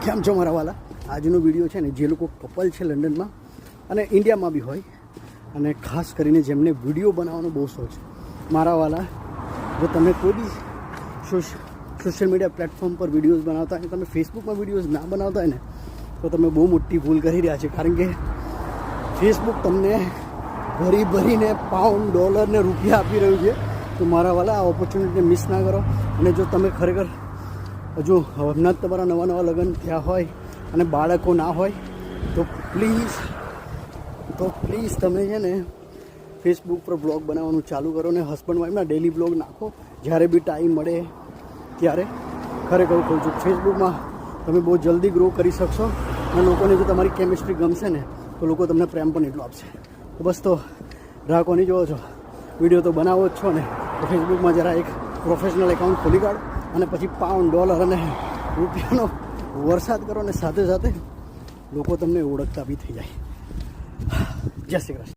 કેમ છો મારા વાલા? આજનો વિડીયો છે ને, જે લોકો કપલ છે લંડનમાં અને ઇન્ડિયામાં બી હોય, અને ખાસ કરીને જેમને વિડીયો બનાવવાનો બહુ શોખ છે, મારા વાલા, જો તમે કોઈ બી સોશિયલ મીડિયા પ્લેટફોર્મ પર વિડીયોઝ બનાવતા હોય, તમે ફેસબુકમાં વિડીયોઝ ના બનાવતા હોય ને, તો તમે બહુ મોટી ભૂલ કરી રહ્યા છે. કારણ કે ફેસબુક તમને ભરીને પાઉન્ડ, ડોલર ને રૂપિયા આપી રહ્યું છે. તો મારા વાલા, આ ઓપોર્ચ્યુનિટીને મિસ ના કરો. અને જો તમે ખરેખર હજુ હમણાં જ તમારા નવા લગ્ન થયા હોય અને બાળકો ના હોય, તો પ્લીઝ તમે છે ને ફેસબુક પર બ્લોગ બનાવવાનું ચાલુ કરો ને હસબન્ડ વાઈફના ડેલી બ્લોગ નાખો જ્યારે બી ટાઈમ મળે ત્યારે. ખરેખર કહું છું, ફેસબુકમાં તમે બહુ જલ્દી ગ્રો કરી શકશો અને લોકોને જો તમારી કેમિસ્ટ્રી ગમશે ને, તો લોકો તમને પ્રેમ પણ એટલો આપશે. તો બસ, તો રાહ કોની જોવો છો? વિડીયો તો બનાવો જ છો ને, તો ફેસબુકમાં જરા એક પ્રોફેશનલ એકાઉન્ટ ખોલી કાઢો અને પછી પાઉન્ડ, ડોલર અને રૂપિયાનો વરસાદ કરો, ને સાથે સાથે લોકો તમને ઓળખતા બી થઈ જાય. જય શ્રી કૃષ્ણ.